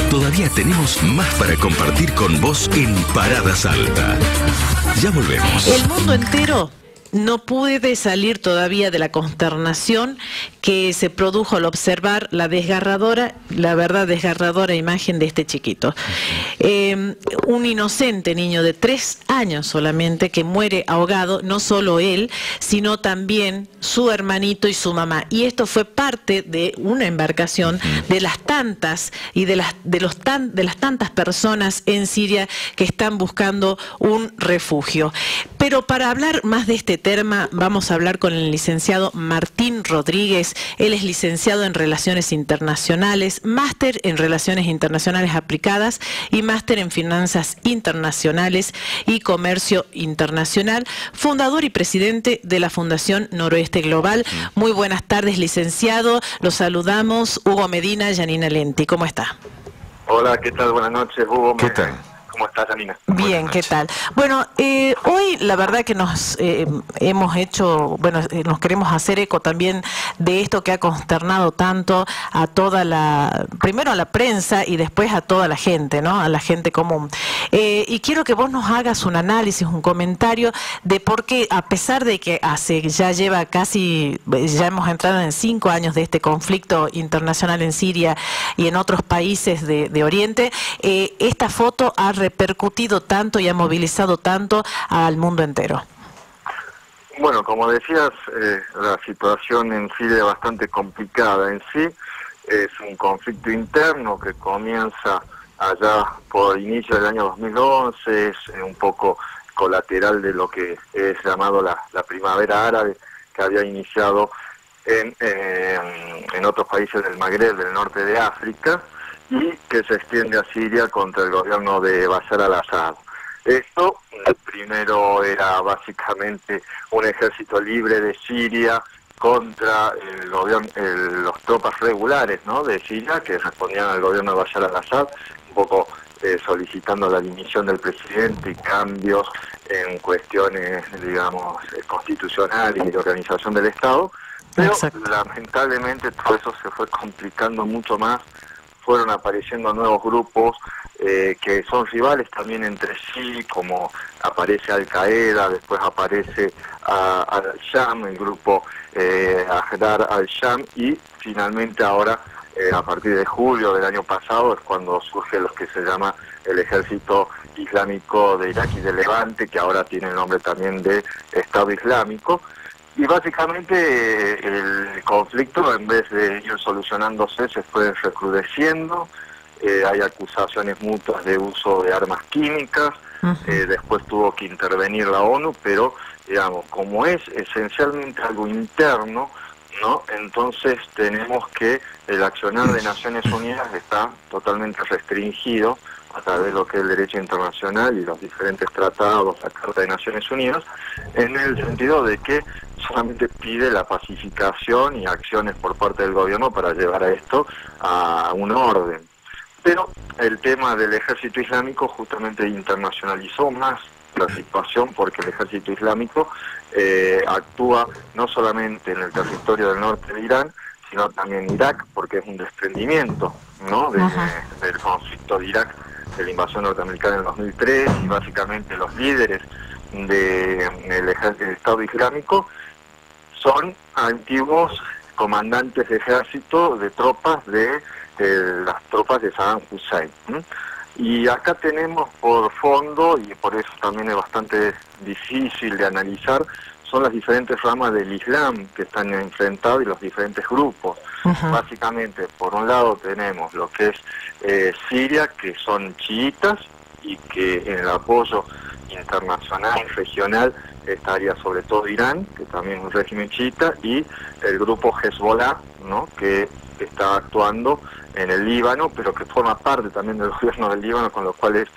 Todavía tenemos más para compartir con vos en Parada Salta. Ya volvemos. El mundo entero no puede salir todavía de la consternación que se produjo al observar la verdad desgarradora imagen de este chiquito. Un inocente niño de 3 años solamente que muere ahogado, no solo él, sino también su hermanito y su mamá. Y esto fue parte de una embarcación de las tantas y de las tantas personas en Siria que están buscando un refugio. Pero para hablar más de este tema, vamos a hablar con el licenciado Martín Rodríguez. Él es licenciado en Relaciones Internacionales, máster en Relaciones Internacionales Aplicadas y máster en Finanzas Internacionales y Comercio Internacional, fundador y presidente de la Fundación Noroeste Global. Muy buenas tardes, licenciado. Los saludamos, Hugo Medina, Janina Lenti. ¿Cómo está? Hola, ¿qué tal? Buenas noches, Hugo. ¿Qué tal? ¿Cómo estás, Janina? Bien, ¿qué tal? Bueno, hoy la verdad que nos hemos hecho, bueno, nos queremos hacer eco también de esto que ha consternado tanto a toda primero a la prensa y después a toda la gente, ¿no? A la gente común. Y quiero que vos nos hagas un análisis, un comentario de por qué, a pesar de que ya hemos entrado en 5 años de este conflicto internacional en Siria y en otros países de Oriente, esta foto ha repercutido tanto y ha movilizado tanto al mundo entero. Bueno, como decías, la situación en Siria es bastante complicada en sí. Es un conflicto interno que comienza allá por inicio del año 2011, es un poco colateral de lo que es llamado la primavera árabe, que había iniciado en otros países del Magreb, del norte de África, y que se extiende a Siria contra el gobierno de Bashar al-Assad. Esto, primero era básicamente un ejército libre de Siria contra los tropas regulares, ¿no?, de Siria, que respondían al gobierno de Bashar al-Assad, un poco solicitando la dimisión del presidente y cambios en cuestiones, digamos, constitucionales y de organización del Estado. Pero lamentablemente todo eso se fue complicando mucho más. Fueron apareciendo nuevos grupos que son rivales también entre sí, como aparece Al-Qaeda, después aparece Al-Sham, el grupo Ahdar al-Sham, y finalmente ahora, a partir de julio del año pasado, es cuando surge lo que se llama el Ejército Islámico de Irak y de Levante, que ahora tiene el nombre también de Estado Islámico. Y básicamente el conflicto, en vez de ir solucionándose, se fue recrudeciendo. Hay acusaciones mutuas de uso de armas químicas. Después tuvo que intervenir la ONU, pero, digamos, como es esencialmente algo interno, ¿no?, entonces tenemos que el accionar de Naciones Unidas está totalmente restringido a través de lo que es el derecho internacional y los diferentes tratados, la Carta de Naciones Unidas, en el sentido de que solamente pide la pacificación y acciones por parte del gobierno para llevar a esto a un orden. Pero el tema del ejército islámico justamente internacionalizó más la situación, porque el ejército islámico actúa no solamente en el territorio del norte de Irán, sino también en Irak, porque es un desprendimiento, ¿no?, del conflicto de Irak, de la invasión norteamericana en el 2003, y básicamente los líderes del Estado Islámico son antiguos comandantes de ejército de tropas de las tropas de Saddam Hussein. Y acá tenemos por fondo, y por eso también es bastante difícil de analizar, son las diferentes ramas del Islam que están enfrentados y los diferentes grupos. Básicamente, por un lado tenemos lo que es Siria, que son chiitas, y que en el apoyo internacional y regional estaría sobre todo Irán, que también es un régimen chiita, y el grupo Hezbollah, ¿no?, que está actuando en el Líbano, pero que forma parte también del gobierno del Líbano, con lo cual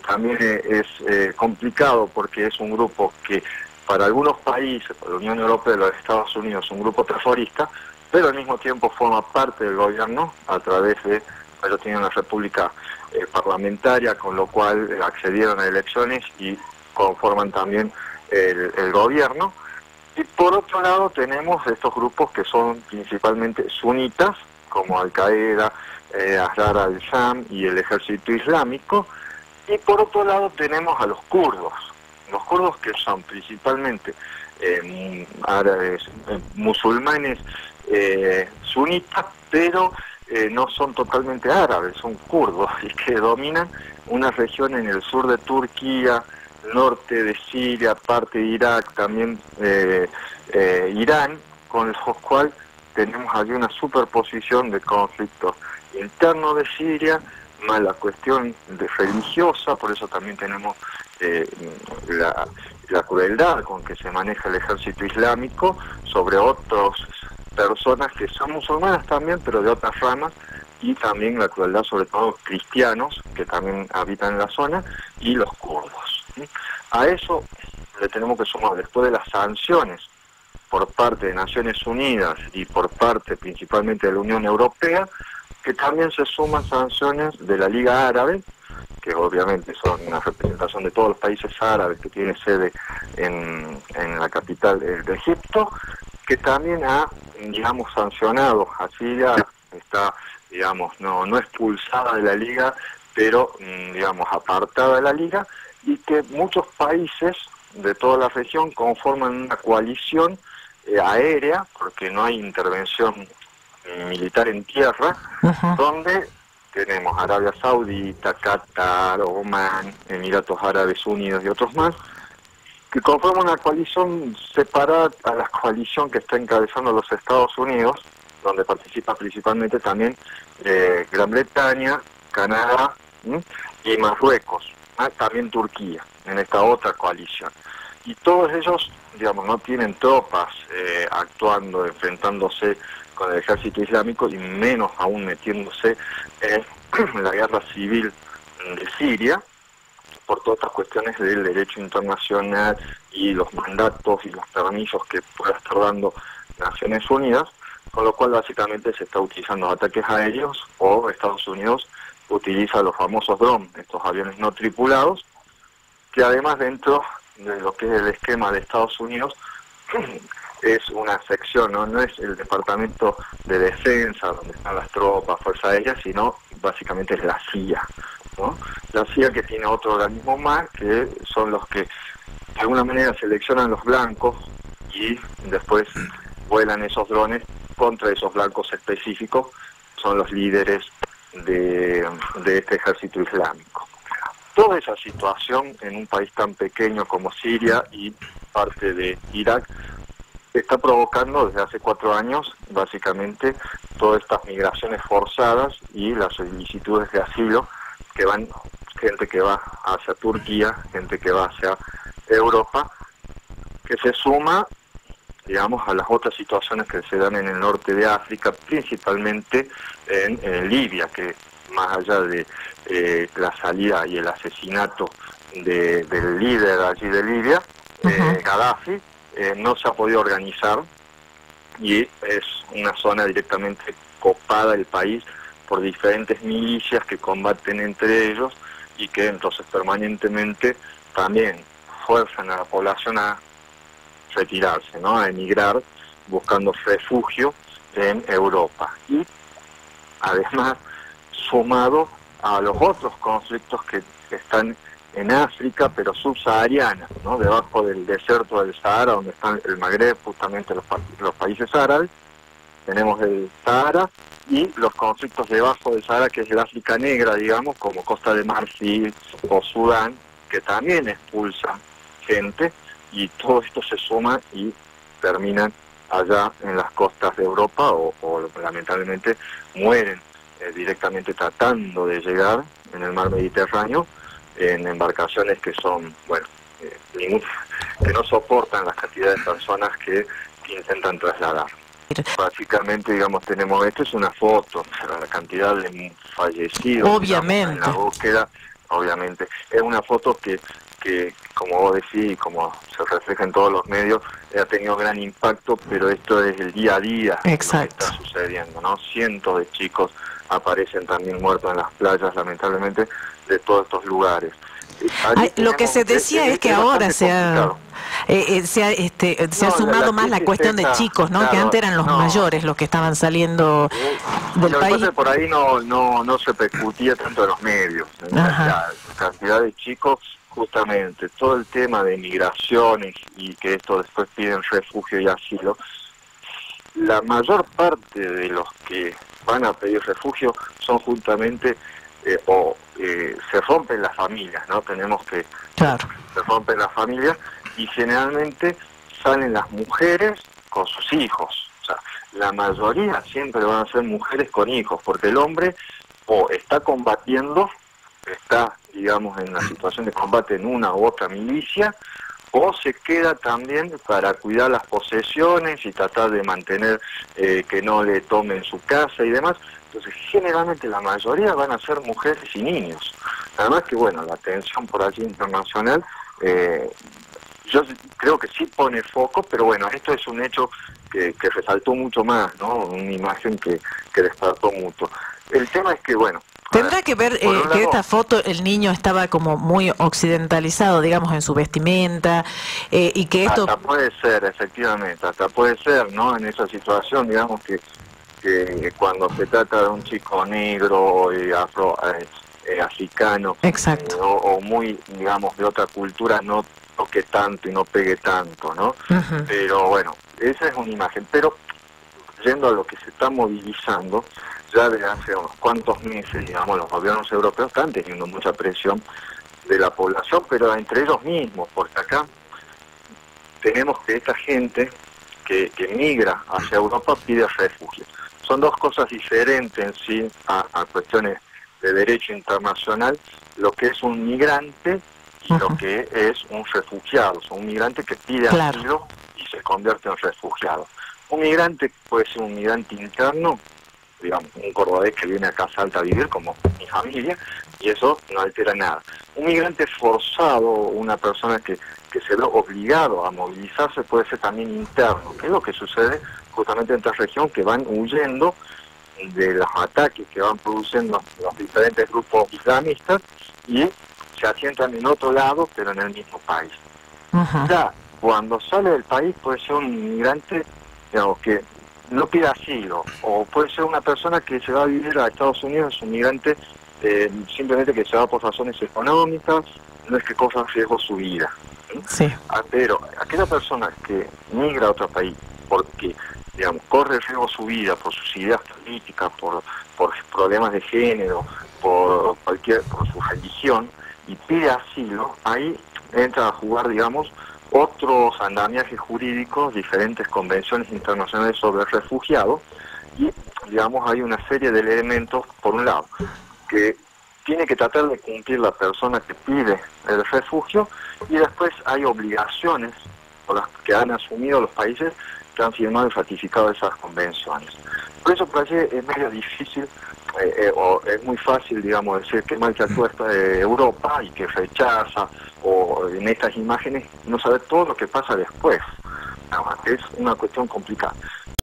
también es complicado, porque es un grupo que para algunos países, para la Unión Europea y los Estados Unidos, es un grupo terrorista, pero al mismo tiempo forma parte del gobierno a través de, ellos tienen una república parlamentaria, con lo cual accedieron a elecciones y conforman también el gobierno. Y por otro lado tenemos estos grupos que son principalmente sunitas, como Al-Qaeda, Ahrar al-Sham y el ejército islámico, y por otro lado tenemos a los kurdos que son principalmente árabes, musulmanes sunitas, pero no son totalmente árabes, son kurdos, y que dominan una región en el sur de Turquía, norte de Siria, parte de Irak, también Irán, con los cuales tenemos allí una superposición de conflictos internos de Siria, más la cuestión religiosa, por eso también tenemos la crueldad con que se maneja el ejército islámico sobre otras personas que son musulmanas también, pero de otras ramas, y también la crueldad sobre todo cristianos que también habitan en la zona, y los kurdos. A eso le tenemos que sumar, después de las sanciones por parte de Naciones Unidas y por parte principalmente de la Unión Europea, que también se suman sanciones de la Liga Árabe, que obviamente son una representación de todos los países árabes, que tiene sede en la capital de Egipto, que también ha, digamos, sancionado a Siria. Está, digamos, no expulsada de la Liga, pero, digamos, apartada de la Liga, y que muchos países de toda la región conforman una coalición aérea, porque no hay intervención militar en tierra, donde tenemos Arabia Saudita, Qatar, Omán, Emiratos Árabes Unidos y otros más, que conforman una coalición separada a la coalición que está encabezando los Estados Unidos, donde participa principalmente también Gran Bretaña, Canadá y Marruecos, también Turquía, en esta otra coalición. Y todos ellos, digamos, no tienen tropas actuando, enfrentándose con el ejército islámico, y menos aún metiéndose en la guerra civil de Siria, por todas estas cuestiones del derecho internacional y los mandatos y los permisos que pueda estar dando Naciones Unidas, con lo cual básicamente se está utilizando ataques aéreos, o Estados Unidos utiliza los famosos drones, estos aviones no tripulados, que además dentro de lo que es el esquema de Estados Unidos es una sección, no es el Departamento de Defensa donde están las tropas, Fuerza Aérea, sino básicamente es la CIA, ¿no? La CIA, que tiene otro organismo más, que son los que de alguna manera seleccionan los blancos y después vuelan esos drones contra esos blancos específicos, son los líderes de este ejército islámico. Toda esa situación en un país tan pequeño como Siria y parte de Irak está provocando desde hace 4 años básicamente todas estas migraciones forzadas y las solicitudes de asilo, que van, gente que va hacia Turquía, gente que va hacia Europa, que se suma, digamos, a las otras situaciones que se dan en el norte de África, principalmente en Libia, que más allá de la salida y el asesinato del líder allí de Libia, Gaddafi, no se ha podido organizar, y es una zona directamente copada el país por diferentes milicias que combaten entre ellos, y que entonces permanentemente también fuerzan a la población a retirarse, ¿no?, a emigrar buscando refugio en Europa. Y además, sumado a los otros conflictos que están en África, pero subsahariana, ¿no?, debajo del desierto del Sahara, donde están el Magreb, justamente los países árabes, tenemos el Sahara, y los conflictos debajo del Sahara, que es el África Negra, digamos, como Costa de Marfil o Sudán, que también expulsan gente, y todo esto se suma y terminan allá en las costas de Europa, o lamentablemente mueren directamente tratando de llegar en el mar Mediterráneo, en embarcaciones que son, bueno, que no soportan las cantidades de personas que intentan trasladar. Básicamente, digamos, tenemos, esto es una foto, la cantidad de fallecidos, obviamente, digamos, en la búsqueda, obviamente. Es una foto que como vos decís, y como se refleja en todos los medios, ha tenido gran impacto, pero esto es el día a día de lo que está sucediendo, ¿no? Cientos de chicos aparecen también muertos en las playas, lamentablemente, de todos estos lugares. Lo que se decía es que ahora se ha sumado más la cuestión de chicos, ¿no? Que antes eran los mayores los que estaban saliendo del país. Por ahí no se percutía tanto en los medios. La cantidad de chicos, justamente, todo el tema de migraciones y que esto después piden refugio y asilo, la mayor parte de los que van a pedir refugio son justamente se rompen las familias, ¿no? Se rompen las familias y generalmente salen las mujeres con sus hijos. O sea, la mayoría siempre van a ser mujeres con hijos, porque el hombre o está combatiendo, está, digamos, en la situación de combate en una u otra milicia, o se queda también para cuidar las posesiones y tratar de mantener que no le tomen su casa y demás. Entonces, generalmente la mayoría van a ser mujeres y niños. Además que, bueno, la atención por allí internacional, yo creo que sí pone foco, pero bueno, esto es un hecho que resaltó mucho más, ¿no? Una imagen que despertó mucho. El tema es que, bueno... Tendrá que ver que esta foto, el niño estaba como muy occidentalizado, digamos, en su vestimenta, y que esto... Hasta puede ser, efectivamente, hasta puede ser, ¿no? En esa situación, digamos, que cuando se trata de un chico negro, africano, exacto, o muy, digamos, de otra cultura, no toque tanto y no pegue tanto, ¿no? Pero bueno, esa es una imagen. Pero yendo a lo que se está movilizando, ya desde hace unos cuantos meses, digamos, los gobiernos europeos están teniendo mucha presión de la población, pero entre ellos mismos, porque acá tenemos que esta gente que migra hacia Europa pide refugio. Son dos cosas diferentes en sí a cuestiones de derecho internacional, lo que es un migrante y lo que es un refugiado. O sea, un migrante que pide asilo y se convierte en refugiado. Un migrante puede ser un migrante interno, digamos, un cordobés que viene acá a Salta a vivir, como mi familia, y eso no altera nada. Un migrante forzado, una persona que se ve obligado a movilizarse, puede ser también interno, que es lo que sucede justamente en esta región, que van huyendo de los ataques que van produciendo los diferentes grupos islamistas y se asientan en otro lado, pero en el mismo país. Ya, cuando sale del país puede ser un inmigrante, digamos, que no pide asilo, o puede ser una persona que se va a vivir a Estados Unidos, es un migrante simplemente que se va por razones económicas, no es que corra en riesgo su vida. Sí. Pero aquella persona que migra a otro país porque, digamos, corre en riesgo su vida por sus ideas políticas, por problemas de género, por su religión, y pide asilo, ahí entra a jugar, digamos, otros andamiajes jurídicos, diferentes convenciones internacionales sobre refugiados, y, digamos, hay una serie de elementos, por un lado, que tiene que tratar de cumplir la persona que pide el refugio, y después hay obligaciones por las que han asumido los países que han firmado y ratificado esas convenciones. Por eso, por allí es medio difícil, o es muy fácil, digamos, decir que mal que actúa Europa y que rechaza, o en estas imágenes no saber todo lo que pasa después. Es una cuestión complicada.